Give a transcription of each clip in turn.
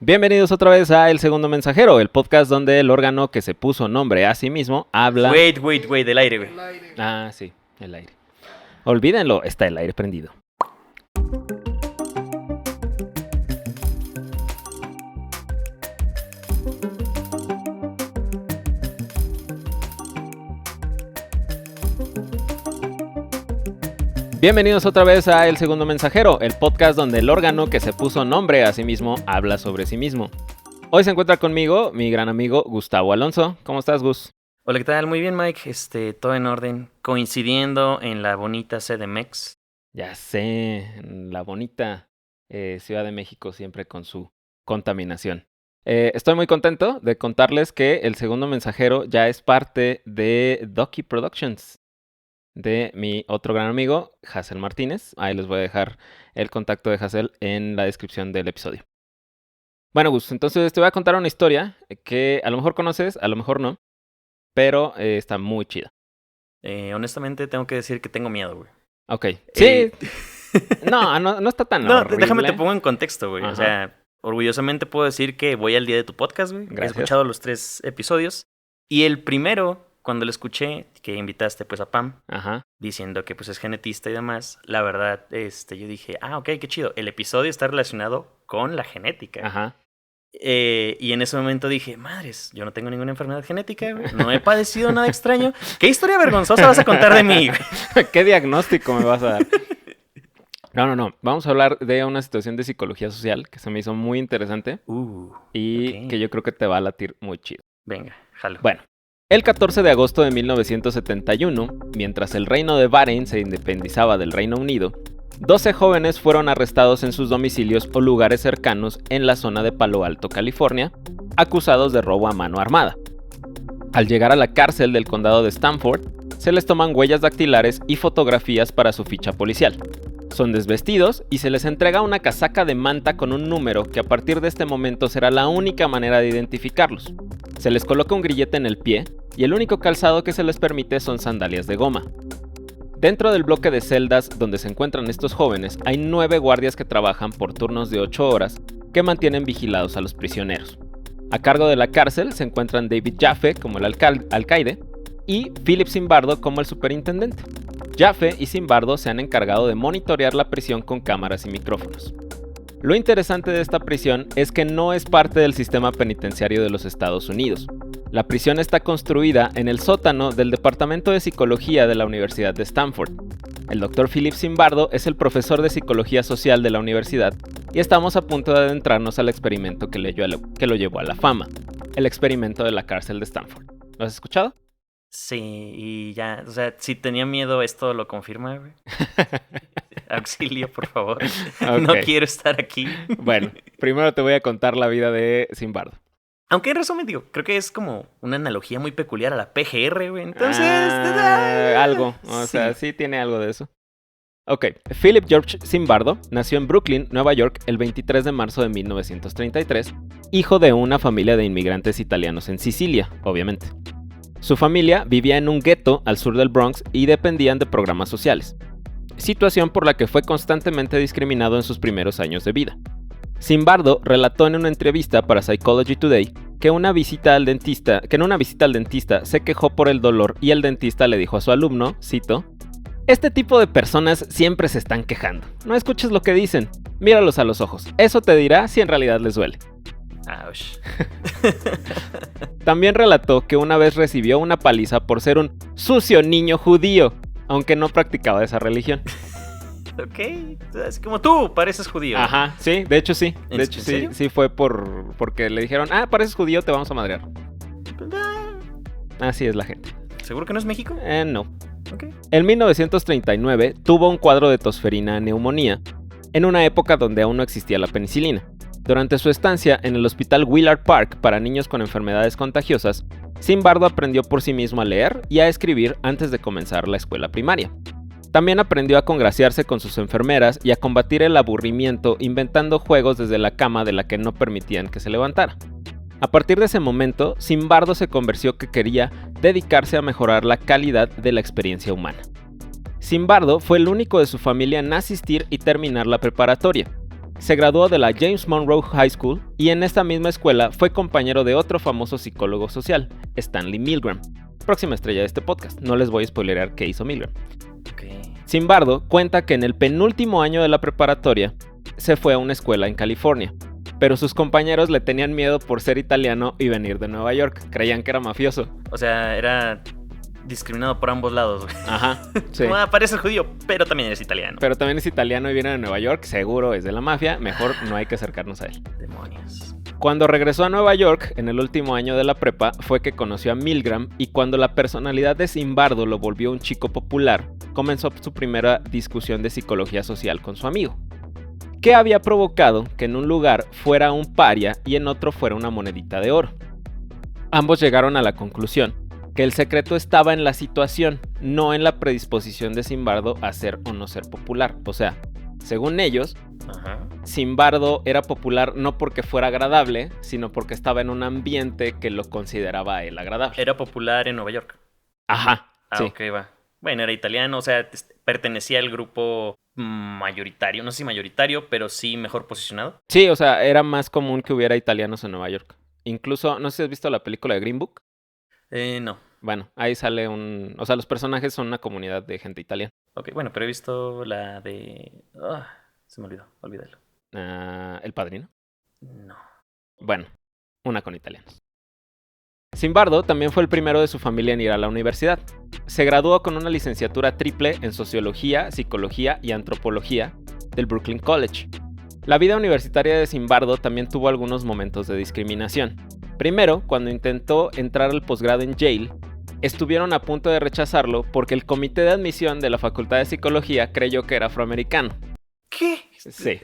Bienvenidos otra vez a El Segundo Mensajero, el podcast donde el órgano que se puso nombre a sí mismo habla... Wait, del aire, güey. Ah, sí, el aire. Olvídenlo, está el aire prendido. Bienvenidos otra vez a El Segundo Mensajero, el podcast donde el órgano que se puso nombre a sí mismo habla sobre sí mismo. Hoy se encuentra conmigo mi gran amigo Gustavo Alonso. ¿Cómo estás, Gus? Hola, ¿qué tal? Muy bien, Mike. Todo en orden. Coincidiendo en la bonita CDMX. Ya sé, la bonita Ciudad de México siempre con su contaminación. Estoy muy contento de contarles que El Segundo Mensajero ya es parte de Ducky Productions, de mi otro gran amigo, Hazel Martínez. Ahí les voy a dejar el contacto de Hazel en la descripción del episodio. Bueno, Gus, entonces te voy a contar una historia que a lo mejor conoces, a lo mejor no, pero está muy chida. Honestamente, tengo que decir que tengo miedo, güey. Ok. Sí. No está tan horrible. Déjame te pongo en contexto, güey. Ajá. O sea, orgullosamente puedo decir que voy al día de tu podcast, güey. Gracias. He escuchado los 3 episodios. Y el primero, cuando lo escuché, que invitaste pues a Pam, Ajá. diciendo que pues es genetista y demás, la verdad, yo dije, ok, qué chido. El episodio está relacionado con la genética. Ajá. Y en ese momento dije, madres, yo no tengo ninguna enfermedad genética, güey. No he padecido nada extraño. ¿Qué historia vergonzosa vas a contar de mí, güey? ¿Qué diagnóstico me vas a dar? No. Vamos a hablar de una situación de psicología social que se me hizo muy interesante y ok. que yo creo que te va a latir muy chido. Venga, jalo. Bueno, el 14 de agosto de 1971, mientras el reino de Bahrein se independizaba del Reino Unido, 12 jóvenes fueron arrestados en sus domicilios o lugares cercanos en la zona de Palo Alto, California, acusados de robo a mano armada. Al llegar a la cárcel del condado de Stanford, se les toman huellas dactilares y fotografías para su ficha policial. Son desvestidos y se les entrega una casaca de manta con un número que a partir de este momento será la única manera de identificarlos. Se les coloca un grillete en el pie y el único calzado que se les permite son sandalias de goma. Dentro del bloque de celdas donde se encuentran estos jóvenes hay 9 guardias que trabajan por turnos de 8 horas que mantienen vigilados a los prisioneros. A cargo de la cárcel se encuentran David Jaffe como el alcaide y Philip Zimbardo como el superintendente. Jaffe y Zimbardo se han encargado de monitorear la prisión con cámaras y micrófonos. Lo interesante de esta prisión es que no es parte del sistema penitenciario de los Estados Unidos. La prisión está construida en el sótano del Departamento de Psicología de la Universidad de Stanford. El Dr. Philip Zimbardo es el profesor de Psicología Social de la universidad y estamos a punto de adentrarnos al experimento que lo llevó a la fama, el experimento de la cárcel de Stanford. ¿Lo has escuchado? Sí, y ya, o sea, si tenía miedo, esto lo confirma, güey. Auxilio, por favor. Okay. No quiero estar aquí. Bueno, primero te voy a contar la vida de Zimbardo. Aunque en resumen, digo, creo que es como una analogía muy peculiar a la PGR, güey. Entonces... algo, o sea, sí tiene algo de eso. Ok, Philip George Zimbardo nació en Brooklyn, Nueva York, el 23 de marzo de 1933, hijo de una familia de inmigrantes italianos en Sicilia, obviamente. Su familia vivía en un gueto al sur del Bronx y dependían de programas sociales, situación por la que fue constantemente discriminado en sus primeros años de vida. Zimbardo relató en una entrevista para Psychology Today que en una visita al dentista se quejó por el dolor y el dentista le dijo a su alumno, cito, "Este tipo de personas siempre se están quejando. No escuches lo que dicen, míralos a los ojos. Eso te dirá si en realidad les duele". Ouch. También relató que una vez recibió una paliza por ser un sucio niño judío, aunque no practicaba esa religión. Ok, es como tú, pareces judío. Ajá, sí, de hecho sí. De hecho ¿En serio? sí fue porque le dijeron, pareces judío, te vamos a madrear. Así es la gente. ¿Seguro que no es México? No. Ok. En 1939 tuvo un cuadro de tosferina neumonía, en una época donde aún no existía la penicilina. Durante su estancia en el hospital Willard Park para niños con enfermedades contagiosas, Zimbardo aprendió por sí mismo a leer y a escribir antes de comenzar la escuela primaria. También aprendió a congraciarse con sus enfermeras y a combatir el aburrimiento inventando juegos desde la cama de la que no permitían que se levantara. A partir de ese momento, Zimbardo se convenció que quería dedicarse a mejorar la calidad de la experiencia humana. Zimbardo fue el único de su familia en asistir y terminar la preparatoria. Se graduó de la James Monroe High School y en esta misma escuela fue compañero de otro famoso psicólogo social, Stanley Milgram. Próxima estrella de este podcast, no les voy a spoilerear qué hizo Milgram. Okay. Zimbardo cuenta que en el penúltimo año de la preparatoria se fue a una escuela en California, pero sus compañeros le tenían miedo por ser italiano y venir de Nueva York, creían que era mafioso. O sea, era discriminado por ambos lados, güey. Ajá, sí. Parece judío, pero también eres italiano. Pero también es italiano y viene de Nueva York, seguro es de la mafia, mejor no hay que acercarnos a él. Demonios. Cuando regresó a Nueva York, en el último año de la prepa, fue que conoció a Milgram y cuando la personalidad de Zimbardo lo volvió un chico popular, comenzó su primera discusión de psicología social con su amigo. ¿Qué había provocado que en un lugar fuera un paria y en otro fuera una monedita de oro? Ambos llegaron a la conclusión que el secreto estaba en la situación, no en la predisposición de Zimbardo a ser o no ser popular. O sea, según ellos, Ajá. Zimbardo era popular no porque fuera agradable, sino porque estaba en un ambiente que lo consideraba a él agradable. Era popular en Nueva York. Ajá, sí. Ok, va. Bueno, era italiano, o sea, pertenecía al grupo mayoritario, no sé si mayoritario, pero sí mejor posicionado. Sí, o sea, era más común que hubiera italianos en Nueva York. Incluso, no sé si has visto la película de Green Book. No. Bueno, ahí sale o sea, los personajes son una comunidad de gente italiana. Ok, bueno, pero he visto la de... se me olvidó, olvídalo. ¿El Padrino? No. Bueno, una con italianos. Zimbardo también fue el primero de su familia en ir a la universidad. Se graduó con una licenciatura triple en Sociología, Psicología y Antropología del Brooklyn College. La vida universitaria de Zimbardo también tuvo algunos momentos de discriminación. Primero, cuando intentó entrar al posgrado en Yale, estuvieron a punto de rechazarlo porque el comité de admisión de la Facultad de Psicología creyó que era afroamericano. ¿Qué? Sí.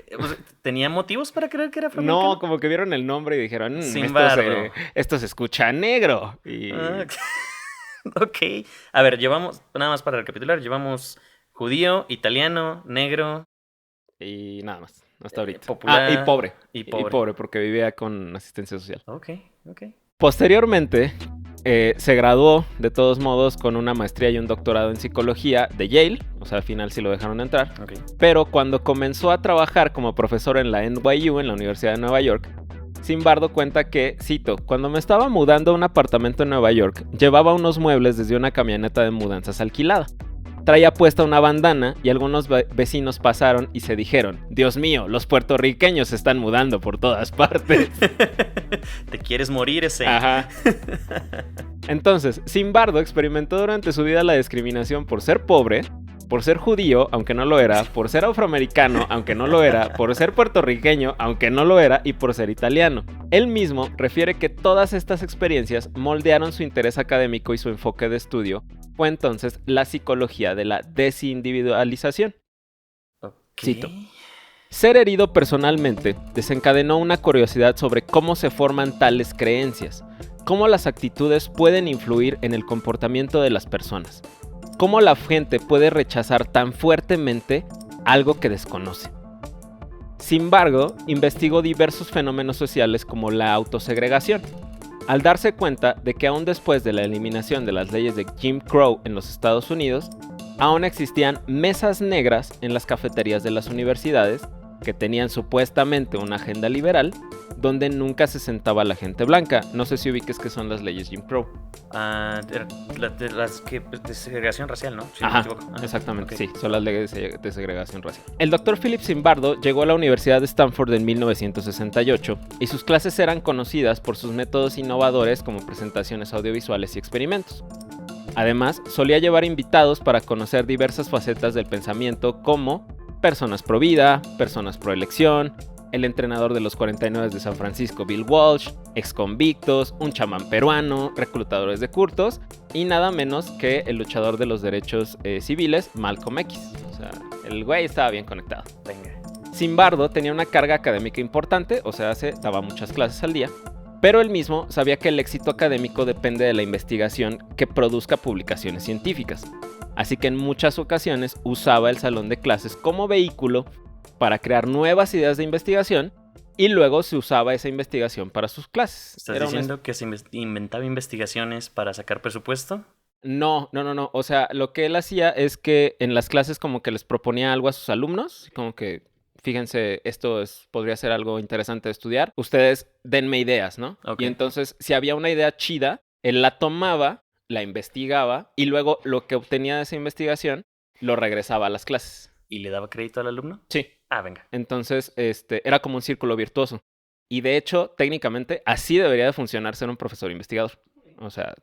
¿Tenía motivos para creer que era afroamericano? No, como que vieron el nombre y dijeron, Zimbardo. esto se escucha negro. Y... Ok. A ver, llevamos, nada más para recapitular, llevamos judío, italiano, negro. Y nada más, hasta ahorita. Popular. Y pobre. Y pobre. Y pobre, porque vivía con asistencia social. Ok. Posteriormente, se graduó, de todos modos, con una maestría y un doctorado en psicología de Yale. O sea, al final sí lo dejaron entrar. Okay. Pero cuando comenzó a trabajar como profesor en la NYU, en la Universidad de Nueva York, Zimbardo cuenta que, cito, cuando me estaba mudando a un apartamento en Nueva York, llevaba unos muebles desde una camioneta de mudanzas alquilada. Traía puesta una bandana y algunos vecinos pasaron y se dijeron, Dios mío, los puertorriqueños se están mudando por todas partes. ¿Te quieres morir ese? Ajá. Entonces, Zimbardo experimentó durante su vida la discriminación por ser pobre, por ser judío, aunque no lo era, por ser afroamericano, aunque no lo era, por ser puertorriqueño, aunque no lo era, y por ser italiano. Él mismo refiere que todas estas experiencias moldearon su interés académico y su enfoque de estudio. Fue entonces la psicología de la desindividualización. Okay. Cito. Ser herido personalmente desencadenó una curiosidad sobre cómo se forman tales creencias, cómo las actitudes pueden influir en el comportamiento de las personas, cómo la gente puede rechazar tan fuertemente algo que desconoce. Zimbardo investigó diversos fenómenos sociales como la autosegregación, al darse cuenta de que aún después de la eliminación de las leyes de Jim Crow en los Estados Unidos, aún existían mesas negras en las cafeterías de las universidades que tenían supuestamente una agenda liberal, donde nunca se sentaba la gente blanca. No sé si ubiques qué son las leyes Jim Crow. Las que de segregación racial, ¿no? Si Ajá, no me equivoco. exactamente, Okay. sí, son las leyes de segregación racial. El Dr. Philip Zimbardo llegó a la Universidad de Stanford en 1968 y sus clases eran conocidas por sus métodos innovadores como presentaciones audiovisuales y experimentos. Además, solía llevar invitados para conocer diversas facetas del pensamiento como personas pro vida, personas pro elección, el entrenador de los 49 de San Francisco, Bill Walsh, exconvictos, un chamán peruano, reclutadores de cultos y nada menos que el luchador de los derechos civiles, Malcolm X. O sea, el güey estaba bien conectado. Venga. Zimbardo tenía una carga académica importante, o sea, daba muchas clases al día, pero él mismo sabía que el éxito académico depende de la investigación que produzca publicaciones científicas. Así que en muchas ocasiones usaba el salón de clases como vehículo para crear nuevas ideas de investigación y luego se usaba esa investigación para sus clases. ¿Estás diciendo que se inventaba investigaciones para sacar presupuesto? No. O sea, lo que él hacía es que en las clases como que les proponía algo a sus alumnos, como que fíjense, podría ser algo interesante de estudiar. Ustedes denme ideas, ¿no? Ok. Y entonces, si había una idea chida, él la tomaba, la investigaba y luego lo que obtenía de esa investigación lo regresaba a las clases. ¿Y le daba crédito al alumno? Sí. Ah, venga. Entonces, era como un círculo virtuoso. Y de hecho, técnicamente, así debería de funcionar ser un profesor investigador. O sea,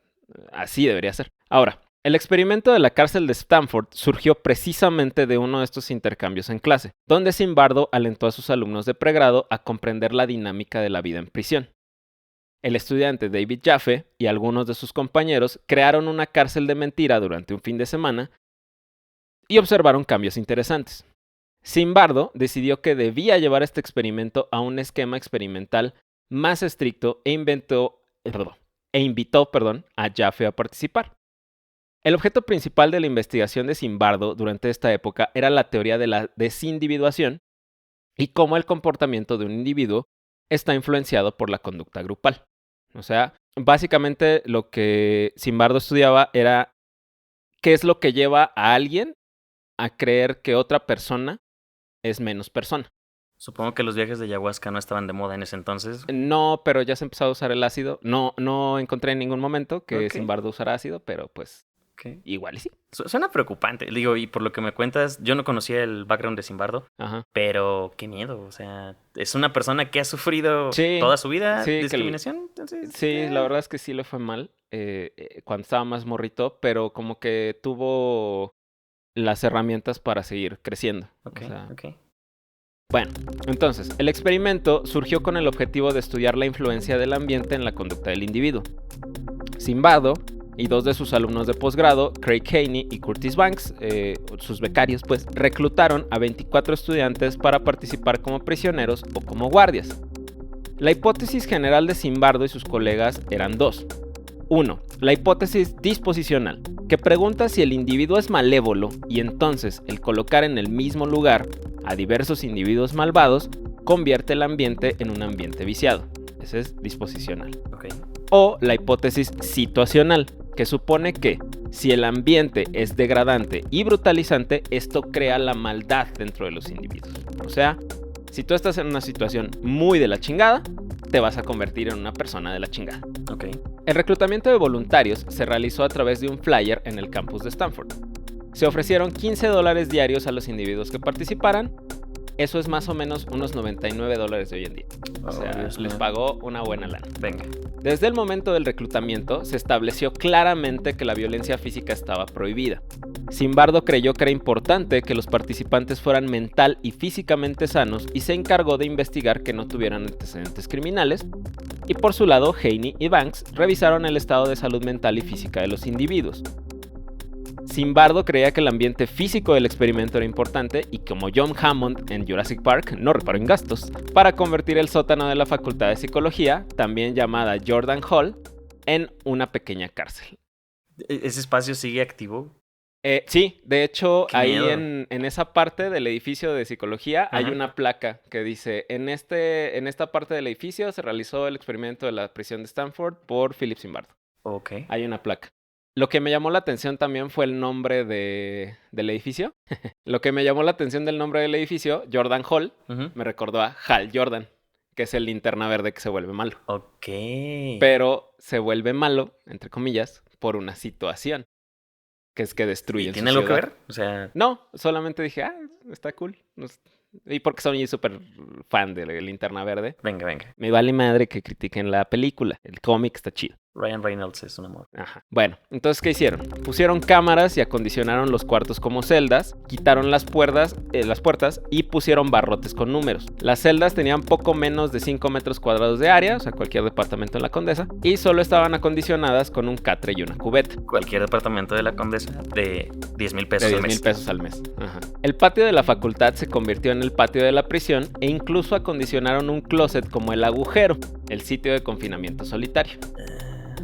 así debería ser. Ahora, el experimento de la cárcel de Stanford surgió precisamente de uno de estos intercambios en clase, donde Zimbardo alentó a sus alumnos de pregrado a comprender la dinámica de la vida en prisión. El estudiante David Jaffe y algunos de sus compañeros crearon una cárcel de mentira durante un fin de semana y observaron cambios interesantes. Zimbardo decidió que debía llevar este experimento a un esquema experimental más estricto e invitó a Jaffe a participar. El objeto principal de la investigación de Zimbardo durante esta época era la teoría de la desindividuación y cómo el comportamiento de un individuo está influenciado por la conducta grupal. O sea, básicamente lo que Zimbardo estudiaba era qué es lo que lleva a alguien a creer que otra persona es menos persona. Supongo que los viajes de ayahuasca no estaban de moda en ese entonces. No, pero ya se empezó a usar el ácido. No encontré en ningún momento que Ok. Zimbardo usara ácido, pero pues Ok. igual y sí. Suena preocupante. Digo, y por lo que me cuentas, yo no conocía el background de Zimbardo, Ajá. pero qué miedo. O sea, es una persona que ha sufrido Sí, toda su vida sí, que discriminación. Entonces, Sí, la verdad es que sí le fue mal cuando estaba más morrito, pero como que tuvo las herramientas para seguir creciendo. Ok, O sea, ok. bueno, entonces, el experimento surgió con el objetivo de estudiar la influencia del ambiente en la conducta del individuo. Zimbardo y dos de sus alumnos de posgrado, Craig Haney y Curtis Banks, sus becarios, pues, reclutaron a 24 estudiantes para participar como prisioneros o como guardias. La hipótesis general de Zimbardo y sus colegas eran dos. 1. La hipótesis disposicional, que pregunta si el individuo es malévolo y entonces el colocar en el mismo lugar a diversos individuos malvados convierte el ambiente en un ambiente viciado. Ese es disposicional. Ok. O la hipótesis situacional, que supone que si el ambiente es degradante y brutalizante, esto crea la maldad dentro de los individuos. O sea, si tú estás en una situación muy de la chingada, te vas a convertir en una persona de la chingada. Ok. El reclutamiento de voluntarios se realizó a través de un flyer en el campus de Stanford. Se ofrecieron $15 diarios a los individuos que participaran. Eso es más o menos unos $99 de hoy en día. O sea, Dios les mío. pagó una buena lana. Venga. Desde el momento del reclutamiento se estableció claramente que la violencia física estaba prohibida. Zimbardo creyó que era importante que los participantes fueran mental y físicamente sanos y se encargó de investigar que no tuvieran antecedentes criminales. Y por su lado, Haney y Banks revisaron el estado de salud mental y física de los individuos. Zimbardo creía que el ambiente físico del experimento era importante y como John Hammond en Jurassic Park no reparó en gastos, para convertir el sótano de la Facultad de Psicología, también llamada Jordan Hall, en una pequeña cárcel. ¿Ese espacio sigue activo? Sí, de hecho, Qué ahí miedo. en esa parte del edificio de psicología hay Ajá. una placa que dice, en esta parte del edificio se realizó el experimento de la prisión de Stanford por Philip Zimbardo. Ok. Hay una placa. Lo que me llamó la atención también fue el nombre del edificio. Lo que me llamó la atención del nombre del edificio, Jordan Hall, Ujú. me recordó a Hal Jordan, que es el linterna verde que se vuelve malo. Ok. Pero se vuelve malo, entre comillas, por una situación, que es que ¿Y destruyen tiene su algo que ciudad. ver? O sea, No, solamente dije, está cool. Y porque soy súper fan de Linterna Verde. venga, venga. Me vale madre que critiquen la película. El cómic está chido. Ryan Reynolds es un amor. Ajá. Bueno, entonces, ¿qué hicieron? Pusieron cámaras y acondicionaron los cuartos como celdas, quitaron las puertas y pusieron barrotes con números. Las celdas tenían poco menos de 5 metros cuadrados de área, o sea, cualquier departamento en la Condesa, y solo estaban acondicionadas con un catre y una cubeta. Cualquier departamento de la Condesa de 10,000 De pesos al 10,000 mes. pesos al mes. Ajá. El patio de la facultad se convirtió en el patio de la prisión e incluso acondicionaron un closet como el agujero, el sitio de confinamiento solitario.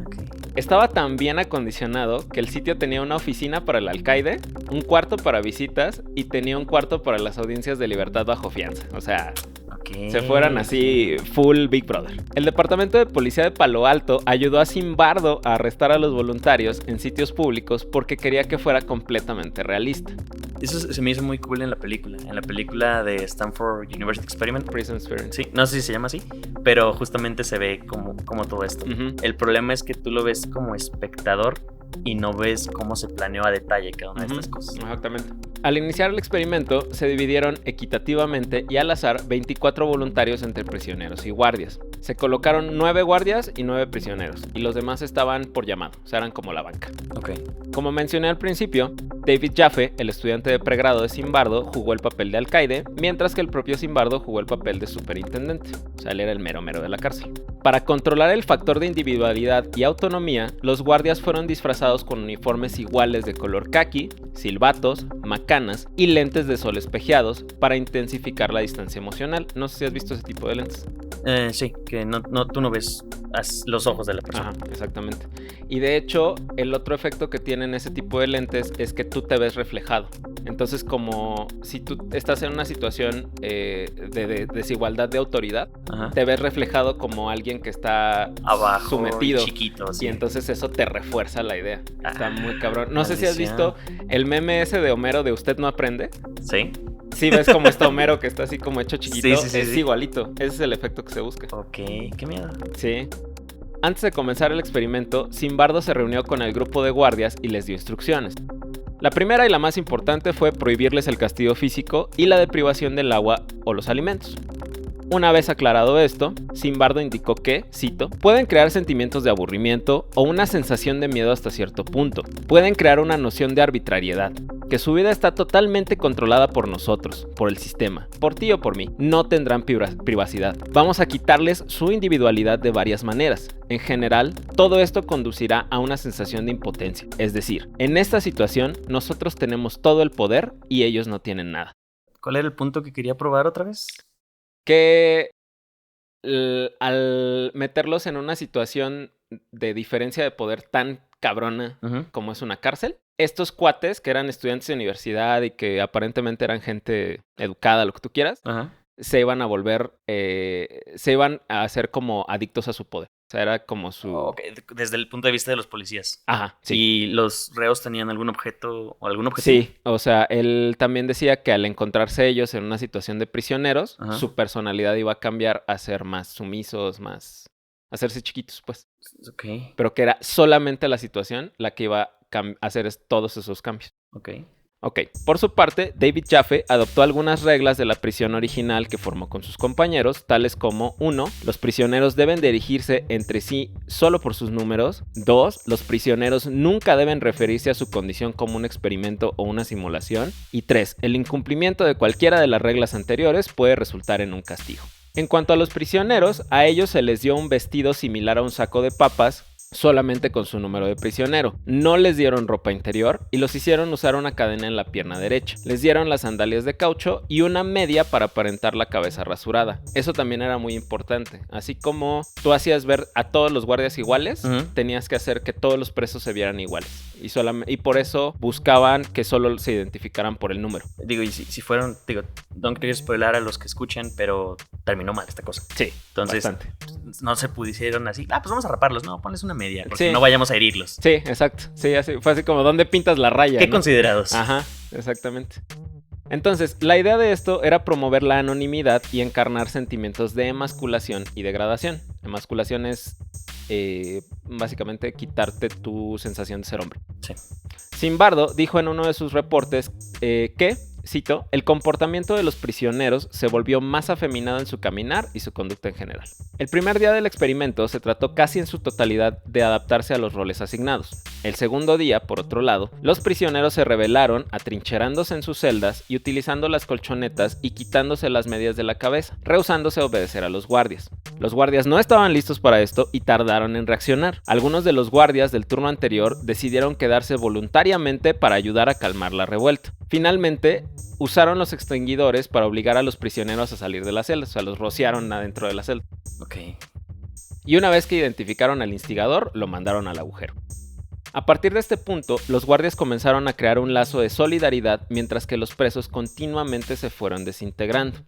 Ok. Estaba tan bien acondicionado que el sitio tenía una oficina para el alcaide, un cuarto para visitas y tenía un cuarto para las audiencias de libertad bajo fianza. O sea, Ok. se fueran así full Big Brother. El departamento de policía de Palo Alto ayudó a Zimbardo a arrestar a los voluntarios en sitios públicos porque quería que fuera completamente realista. Eso se me hizo muy cool en la película de Stanford University Experiment. Prison Experience. Sí, no sé si se llama así, pero justamente se ve como todo esto. El problema es que tú lo ves como espectador y no ves cómo se planeó a detalle cada una de estas cosas. Exactamente. Al iniciar el experimento, se dividieron equitativamente y al azar 24 voluntarios entre prisioneros y guardias. Se colocaron 9 guardias y 9 prisioneros, y los demás estaban por llamado, o sea, eran como la banca. Como mencioné al principio, David Jaffe, el estudiante de pregrado de Zimbardo, jugó el papel de alcaide, mientras que el propio Zimbardo jugó el papel de superintendente, o sea, él era el mero mero de la cárcel. Para controlar el factor de individualidad y autonomía, los guardias fueron disfrazados con uniformes iguales de color caqui, silbatos, macanas y lentes de sol espejeados para intensificar la distancia emocional. No sé si has visto ese tipo de lentes. Sí, que tú no ves los ojos de la persona. Ajá, exactamente. Y de hecho, el otro efecto que tienen ese tipo de lentes es que tú te ves reflejado. Entonces, como si tú estás en una situación de desigualdad de autoridad, te ves reflejado como alguien que está abajo, sometido, chiquito, sí. Y entonces eso te refuerza la idea. Está muy cabrón. No sé si has visto el meme ese de Homero de "Usted no aprende". Sí. Sí, ves como está Homero, que está así como hecho chiquito. Sí. Es igualito. Ese es el efecto que se busca. Ok, qué miedo. Sí. Antes de comenzar el experimento, Zimbardo se reunió con el grupo de guardias y les dio instrucciones. La primera y la más importante fue prohibirles el castigo físico y la deprivación del agua o los alimentos. Una vez aclarado esto, Zimbardo indicó que, cito, pueden crear sentimientos de aburrimiento o una sensación de miedo hasta cierto punto. Pueden crear una noción de arbitrariedad, que su vida está totalmente controlada por nosotros, por el sistema, por ti o por mí. No tendrán privacidad. Vamos a quitarles su individualidad de varias maneras. En general, todo esto conducirá a una sensación de impotencia. Es decir, en esta situación, nosotros tenemos todo el poder y ellos no tienen nada. ¿Cuál era el punto que quería probar otra vez? Que al meterlos en una situación de diferencia de poder tan cabrona como es una cárcel, estos cuates que eran estudiantes de universidad y que aparentemente eran gente educada, lo que tú quieras, se iban a volver, se iban a hacer como adictos a su poder. O sea, era como su... Okay. Desde el punto de vista de los policías. Ajá, sí. ¿Y los reos tenían algún objeto o algún objetivo? Sí, o sea, él también decía que al encontrarse ellos en una situación de prisioneros, su personalidad iba a cambiar a ser más sumisos, más... hacerse chiquitos, pues. Ok. Pero que era solamente la situación la que iba a hacer todos esos cambios. Ok, por su parte, David Jaffe adoptó algunas reglas de la prisión original que formó con sus compañeros, tales como 1. Los prisioneros deben dirigirse entre sí solo por sus números. 2. Los prisioneros nunca deben referirse a su condición como un experimento o una simulación. Y 3. El incumplimiento de cualquiera de las reglas anteriores puede resultar en un castigo. En cuanto a los prisioneros, a ellos se les dio un vestido similar a un saco de papas, solamente con su número de prisionero. No les dieron ropa interior y los hicieron usar una cadena en la pierna derecha. Les dieron las sandalias de caucho y una media para aparentar la cabeza rasurada. Eso también era muy importante. Así como tú hacías ver a todos los guardias iguales, tenías que hacer que todos los presos se vieran iguales. Y por eso buscaban que solo se identificaran por el número. Digo, y si fueron, no quiero spoiler a los que escuchan, pero terminó mal esta cosa. Sí, entonces bastante. No se pudieron así, pues vamos a raparlos, no, ponles una media, porque no vayamos a herirlos. Sí, exacto. Sí, así, fue así como, ¿dónde pintas la raya? ¿Qué considerados? Ajá, exactamente. Entonces, la idea de esto era promover la anonimidad y encarnar sentimientos de emasculación y degradación. Emasculación es básicamente quitarte tu sensación de ser hombre. Sí. Zimbardo dijo en uno de sus reportes que, cito, el comportamiento de los prisioneros se volvió más afeminado en su caminar y su conducta en general. El primer día del experimento se trató casi en su totalidad de adaptarse a los roles asignados. El segundo día, por otro lado, los prisioneros se rebelaron atrincherándose en sus celdas y utilizando las colchonetas y quitándose las medias de la cabeza, rehusándose a obedecer a los guardias. Los guardias no estaban listos para esto y tardaron en reaccionar. Algunos de los guardias del turno anterior decidieron quedarse voluntariamente para ayudar a calmar la revuelta. Finalmente, usaron los extinguidores para obligar a los prisioneros a salir de las celdas, o sea, los rociaron adentro de la celda. Ok. Y una vez que identificaron al instigador, lo mandaron al agujero. A partir de este punto, los guardias comenzaron a crear un lazo de solidaridad mientras que los presos continuamente se fueron desintegrando.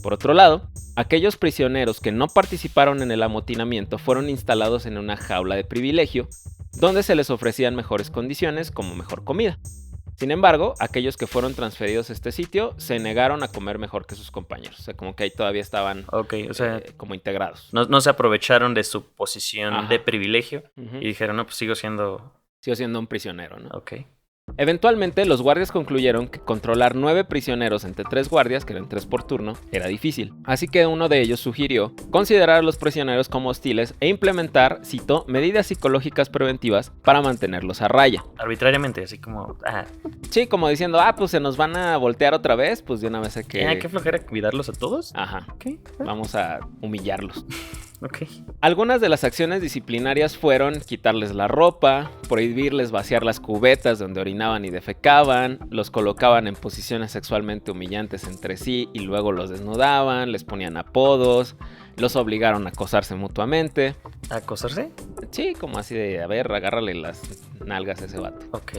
Por otro lado, aquellos prisioneros que no participaron en el amotinamiento fueron instalados en una jaula de privilegio, donde se les ofrecían mejores condiciones como mejor comida. Sin embargo, aquellos que fueron transferidos a este sitio se negaron a comer mejor que sus compañeros. O sea, como que ahí todavía estaban como integrados. No se aprovecharon de su posición de privilegio y dijeron, no, pues sigo siendo un prisionero, ¿no? Ok. Eventualmente, los guardias concluyeron que controlar 9 prisioneros entre 3 guardias, que eran 3 por turno, era difícil. Así que uno de ellos sugirió considerar a los prisioneros como hostiles e implementar, cito, medidas psicológicas preventivas para mantenerlos a raya. Arbitrariamente, así como... Sí, como diciendo, pues se nos van a voltear otra vez, pues de una vez hay que... ¿Hay que flojera cuidarlos a todos? Ajá. Okay. Vamos a humillarlos. Ok. Algunas de las acciones disciplinarias fueron quitarles la ropa, prohibirles vaciar las cubetas donde orinaban y defecaban, los colocaban en posiciones sexualmente humillantes entre sí y luego los desnudaban, les ponían apodos, los obligaron a acosarse mutuamente. ¿A acosarse? Sí, como así de, a ver, agárrale las nalgas a ese vato. Ok.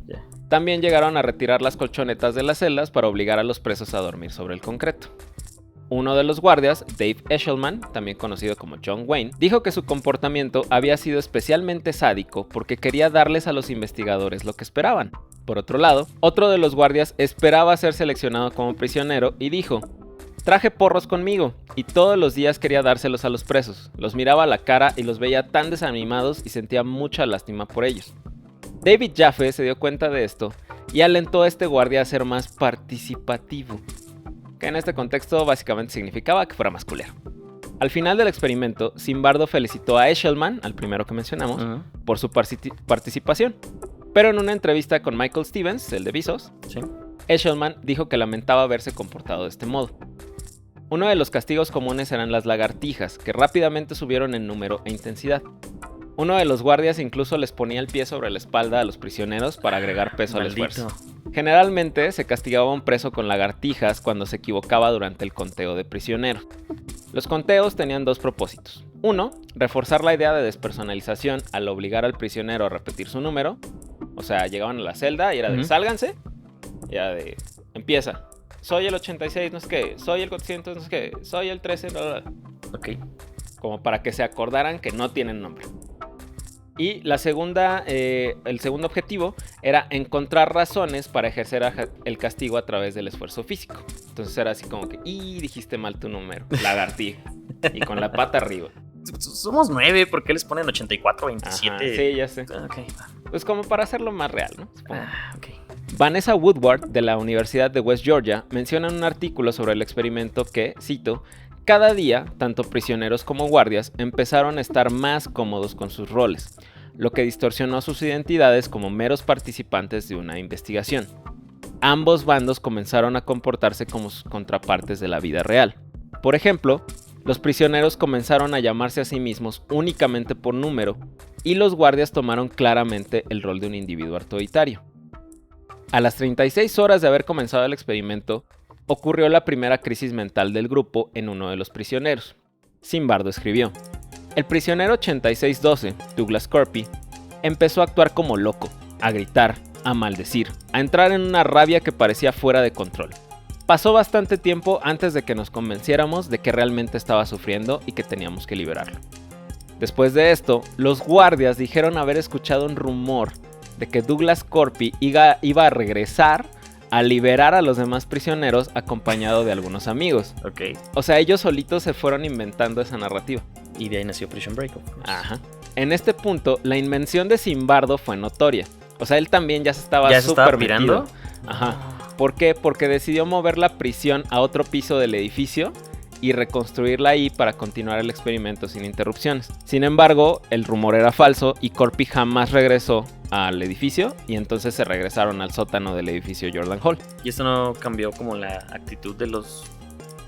Yeah. También llegaron a retirar las colchonetas de las celdas para obligar a los presos a dormir sobre el concreto. Uno de los guardias, Dave Eshelman, también conocido como John Wayne, dijo que su comportamiento había sido especialmente sádico porque quería darles a los investigadores lo que esperaban. Por otro lado, otro de los guardias esperaba ser seleccionado como prisionero y dijo: traje porros conmigo y todos los días quería dárselos a los presos. Los miraba a la cara y los veía tan desanimados y sentía mucha lástima por ellos. David Jaffe se dio cuenta de esto y alentó a este guardia a ser más participativo, que en este contexto básicamente significaba que fuera más culero. Al final del experimento, Zimbardo felicitó a Eshelman, al primero que mencionamos, por su participación. Pero en una entrevista con Michael Stevens, el de Visos, Eshelman dijo que lamentaba haberse comportado de este modo. Uno de los castigos comunes eran las lagartijas, que rápidamente subieron en número e intensidad. Uno de los guardias incluso les ponía el pie sobre la espalda a los prisioneros para agregar peso al esfuerzo. Generalmente se castigaba a un preso con lagartijas cuando se equivocaba durante el conteo de prisioneros. Los conteos tenían 2 propósitos. 1, reforzar la idea de despersonalización al obligar al prisionero a repetir su número. O sea, llegaban a la celda y era de sálganse. Y era de empieza. Soy el 86, no sé qué. Soy el 400, no sé qué. Soy el 13, bla, bla. Ok. Como para que se acordaran que no tienen nombre. Y el segundo objetivo era encontrar razones para ejercer el castigo a través del esfuerzo físico. Entonces era así como que, dijiste mal tu número, lagartija, y con la pata arriba. Somos 9, ¿por qué les ponen 84, 27? Ajá, sí, ya sé. Okay. Pues como para hacerlo más real, ¿no? Okay. Vanessa Woodward, de la Universidad de West Georgia, menciona en un artículo sobre el experimento que, cito, cada día, tanto prisioneros como guardias empezaron a estar más cómodos con sus roles, lo que distorsionó sus identidades como meros participantes de una investigación. Ambos bandos comenzaron a comportarse como sus contrapartes de la vida real. Por ejemplo, los prisioneros comenzaron a llamarse a sí mismos únicamente por número, y los guardias tomaron claramente el rol de un individuo autoritario. A las 36 horas de haber comenzado el experimento, ocurrió la primera crisis mental del grupo en uno de los prisioneros. Zimbardo escribió: el prisionero 8612, Douglas Corpy, empezó a actuar como loco, a gritar, a maldecir, a entrar en una rabia que parecía fuera de control. Pasó bastante tiempo antes de que nos convenciéramos de que realmente estaba sufriendo y que teníamos que liberarlo. Después de esto, los guardias dijeron haber escuchado un rumor de que Douglas Corpy iba a regresar a liberar a los demás prisioneros acompañado de algunos amigos. Ok. O sea, ellos solitos se fueron inventando esa narrativa. Y de ahí nació Prison Break, of course. Ajá. En este punto, la invención de Zimbardo fue notoria. O sea, él también ya se estaba súper metido. Ajá. ¿Por qué? Porque decidió mover la prisión a otro piso del edificio y reconstruirla ahí para continuar el experimento sin interrupciones. Sin embargo, el rumor era falso y Corpy jamás regresó al edificio y entonces se regresaron al sótano del edificio Jordan Hall. ¿Y esto no cambió como la actitud de los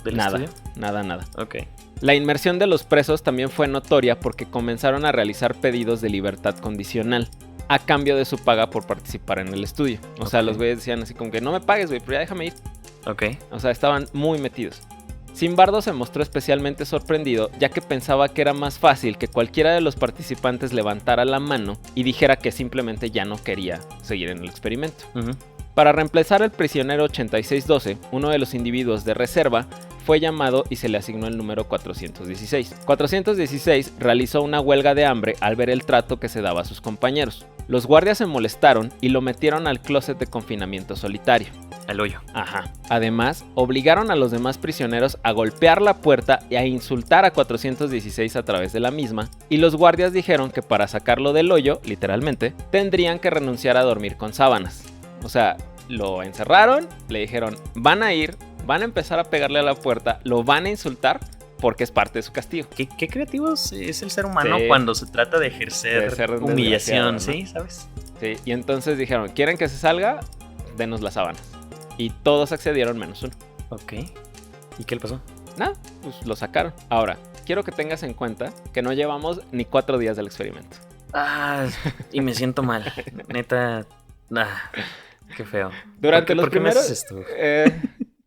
del estudio? Nada. Ok. La inmersión de los presos también fue notoria porque comenzaron a realizar pedidos de libertad condicional a cambio de su paga por participar en el estudio. O sea, los güeyes decían así como que no me pagues, güey, pero ya déjame ir. Ok. O sea, estaban muy metidos. Zimbardo se mostró especialmente sorprendido, ya que pensaba que era más fácil que cualquiera de los participantes levantara la mano y dijera que simplemente ya no quería seguir en el experimento. Para reemplazar al prisionero 8612, uno de los individuos de reserva fue llamado y se le asignó el número 416. 416 realizó una huelga de hambre al ver el trato que se daba a sus compañeros. Los guardias se molestaron y lo metieron al closet de confinamiento solitario. Al hoyo. Ajá. Además, obligaron a los demás prisioneros a golpear la puerta y a insultar a 416 a través de la misma, y los guardias dijeron que para sacarlo del hoyo, literalmente, tendrían que renunciar a dormir con sábanas. O sea, lo encerraron, le dijeron, van a empezar a pegarle a la puerta, lo van a insultar porque es parte de su castigo. Qué creativos es el ser humano cuando se trata de ejercer humillación, ¿no? ¿Sí? ¿Sabes? Sí, y entonces dijeron, ¿quieren que se salga? Denos las sábanas. Y todos accedieron menos uno. Ok. ¿Y qué le pasó? Nada, pues lo sacaron. Ahora, quiero que tengas en cuenta que no llevamos ni 4 días del experimento. Y me siento mal. Neta, qué feo. Durante los ¿Por qué me primeros... haces esto?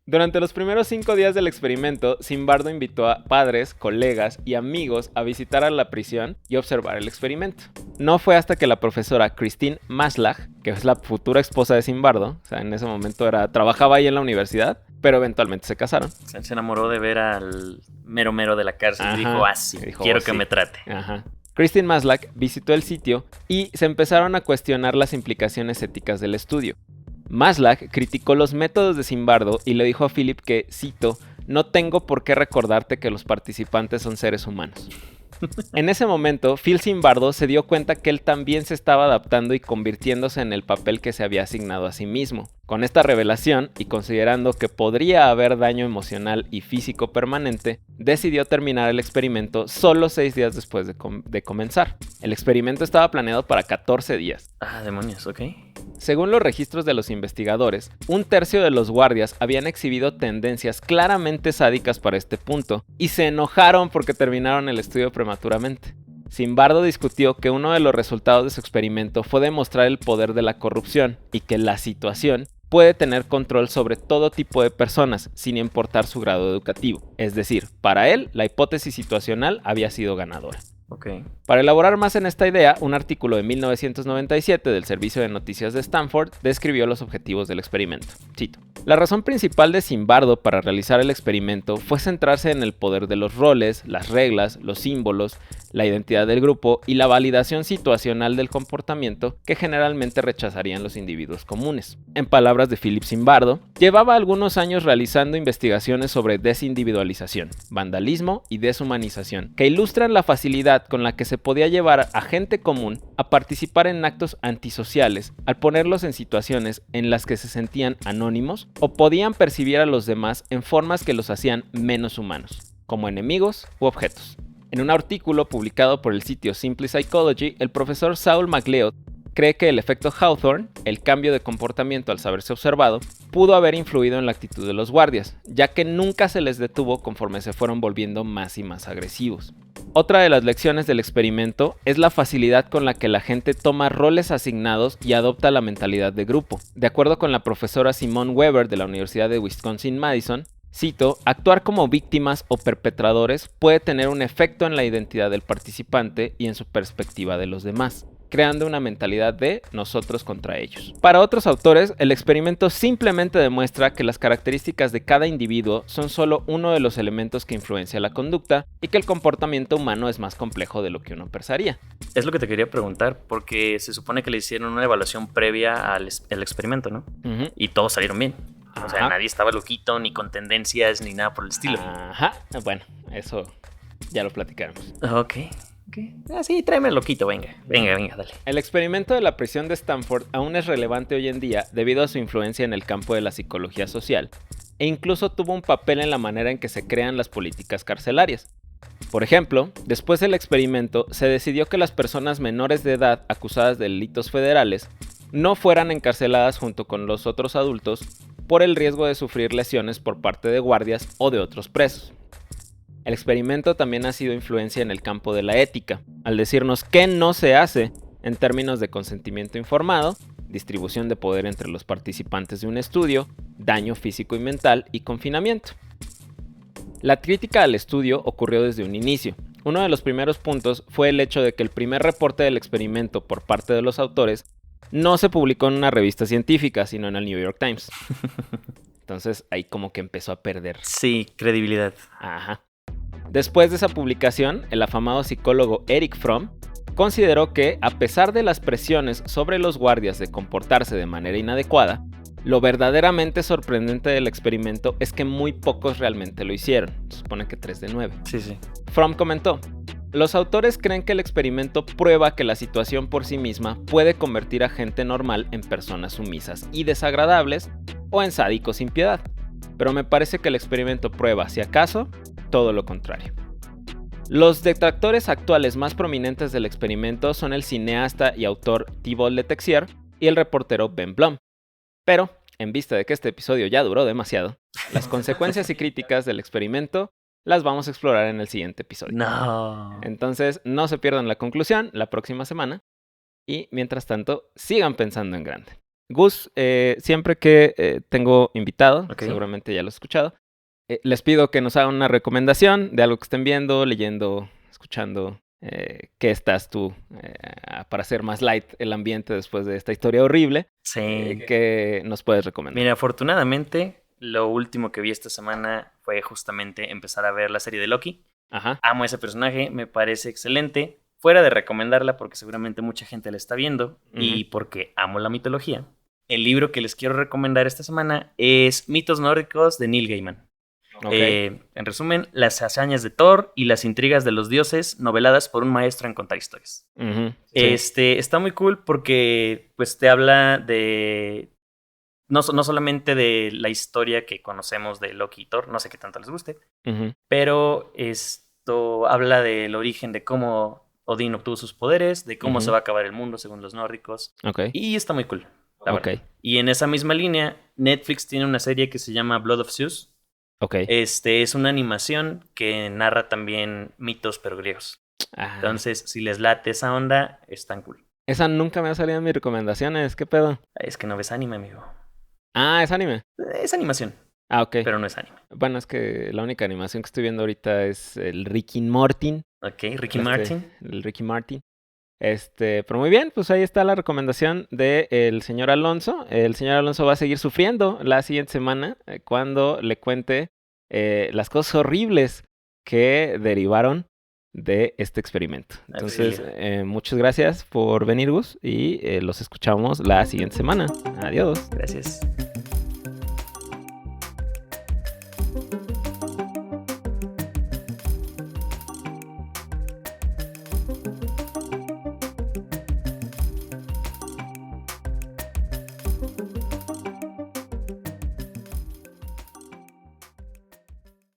Durante los primeros 5 días del experimento, Zimbardo invitó a padres, colegas y amigos a visitar a la prisión y observar el experimento. No fue hasta que la profesora Christine Maslach, que es la futura esposa de Zimbardo, o sea, en ese momento trabajaba ahí en la universidad, pero eventualmente se casaron. Se enamoró de ver al mero de la cárcel. Ajá, y dijo, sí, quiero que me trate. Ajá. Christine Maslach visitó el sitio y se empezaron a cuestionar las implicaciones éticas del estudio. Maslach criticó los métodos de Zimbardo y le dijo a Philip que, cito, no tengo por qué recordarte que los participantes son seres humanos. En ese momento, Phil Zimbardo se dio cuenta que él también se estaba adaptando y convirtiéndose en el papel que se había asignado a sí mismo. Con esta revelación, y considerando que podría haber daño emocional y físico permanente, decidió terminar el experimento solo 6 días después de comenzar. El experimento estaba planeado para 14 días. Demonios, ok. Según los registros de los investigadores, 1/3 de los guardias habían exhibido tendencias claramente sádicas para este punto, y se enojaron porque terminaron el estudio prematuramente. Zimbardo discutió que uno de los resultados de su experimento fue demostrar el poder de la corrupción y que la situación puede tener control sobre todo tipo de personas, sin importar su grado educativo. Es decir, para él, la hipótesis situacional había sido ganadora. Okay. Para elaborar más en esta idea, un artículo de 1997 del Servicio de Noticias de Stanford describió los objetivos del experimento. Cito: la razón principal de Zimbardo para realizar el experimento fue centrarse en el poder de los roles, las reglas, los símbolos, la identidad del grupo y la validación situacional del comportamiento que generalmente rechazarían los individuos comunes. En palabras de Philip Zimbardo, llevaba algunos años realizando investigaciones sobre desindividualización, vandalismo y deshumanización, que ilustran la facilidad con la que se podía llevar a gente común a participar en actos antisociales al ponerlos en situaciones en las que se sentían anónimos o podían percibir a los demás en formas que los hacían menos humanos, como enemigos u objetos. En un artículo publicado por el sitio Simply Psychology, el profesor Saul MacLeod cree que el efecto Hawthorne, el cambio de comportamiento al saberse observado, pudo haber influido en la actitud de los guardias, ya que nunca se les detuvo conforme se fueron volviendo más y más agresivos. Otra de las lecciones del experimento es la facilidad con la que la gente toma roles asignados y adopta la mentalidad de grupo. De acuerdo con la profesora Simone Weber de la Universidad de Wisconsin-Madison, cito, actuar como víctimas o perpetradores puede tener un efecto en la identidad del participante y en su perspectiva de los demás, creando una mentalidad de nosotros contra ellos. Para otros autores, el experimento simplemente demuestra que las características de cada individuo son solo uno de los elementos que influencia la conducta y que el comportamiento humano es más complejo de lo que uno pensaría. Es lo que te quería preguntar, porque se supone que le hicieron una evaluación previa al experimento, ¿no? Uh-huh. Y todos salieron bien. Ajá. O sea, nadie estaba loquito, ni con tendencias, ni nada por el estilo. Ajá, bueno, eso ya lo platicaremos. Ok. Sí, tráeme el loquito, venga, dale. El experimento de la prisión de Stanford aún es relevante hoy en día debido a su influencia en el campo de la psicología social, e incluso tuvo un papel en la manera en que se crean las políticas carcelarias. Por ejemplo, después del experimento se decidió que las personas menores de edad acusadas de delitos federales no fueran encarceladas junto con los otros adultos por el riesgo de sufrir lesiones por parte de guardias o de otros presos. El experimento también ha sido influencia en el campo de la ética, al decirnos qué no se hace en términos de consentimiento informado, distribución de poder entre los participantes de un estudio, daño físico y mental y confinamiento. La crítica al estudio ocurrió desde un inicio. Uno de los primeros puntos fue el hecho de que el primer reporte del experimento por parte de los autores no se publicó en una revista científica, sino en el New York Times. Entonces ahí como que empezó a perder. Sí, credibilidad. Ajá. Después de esa publicación, el afamado psicólogo Erich Fromm consideró que, a pesar de las presiones sobre los guardias de comportarse de manera inadecuada, lo verdaderamente sorprendente del experimento es que muy pocos realmente lo hicieron. Se supone que 3 de 9. Sí. Fromm comentó: los autores creen que el experimento prueba que la situación por sí misma puede convertir a gente normal en personas sumisas y desagradables o en sádicos sin piedad. Pero me parece que el experimento prueba, si acaso, todo lo contrario. Los detractores actuales más prominentes del experimento son el cineasta y autor Thibault Letexier y el reportero Ben Blum. Pero, en vista de que este episodio ya duró demasiado, las consecuencias y críticas del experimento las vamos a explorar en el siguiente episodio. No. Entonces, no se pierdan la conclusión la próxima semana. Y, mientras tanto, sigan pensando en grande. Gus, siempre que tengo invitado, seguramente ya lo has escuchado, les pido que nos hagan una recomendación de algo que estén viendo, leyendo, escuchando. ¿Qué estás tú para hacer más light el ambiente después de esta historia horrible? Sí. ¿Qué nos puedes recomendar? Mira, afortunadamente, lo último que vi esta semana fue justamente empezar a ver la serie de Loki. Ajá. Amo ese personaje, me parece excelente. Fuera de recomendarla, porque seguramente mucha gente la está viendo, y porque amo la mitología, el libro que les quiero recomendar esta semana es Mitos Nórdicos de Neil Gaiman. En resumen, las hazañas de Thor y las intrigas de los dioses noveladas por un maestro en contar historias. Sí. Está muy cool porque pues te habla de no solamente de la historia que conocemos de Loki y Thor, no sé qué tanto les guste, pero esto habla del origen de cómo Odín obtuvo sus poderes, de cómo se va a acabar el mundo según los nórdicos. Y está muy cool, la verdad. Y en esa misma línea, Netflix tiene una serie que se llama Blood of Zeus. Es una animación que narra también mitos pero griegos. Entonces, si les late esa onda, están cool. Esa nunca me ha salido en mis recomendaciones. ¿Qué pedo? Es que no ves anime, amigo. Ah, ¿es anime? Es animación. Pero no es anime. Bueno, es que la única animación que estoy viendo ahorita es el Ricky Martin. Ricky Martin. El Ricky Martin. Pero muy bien, pues ahí está la recomendación del señor Alonso. El señor Alonso va a seguir sufriendo la siguiente semana cuando le cuente las cosas horribles que derivaron de este experimento. Entonces, muchas gracias por venir, Gus, y los escuchamos la siguiente semana. Adiós. Gracias.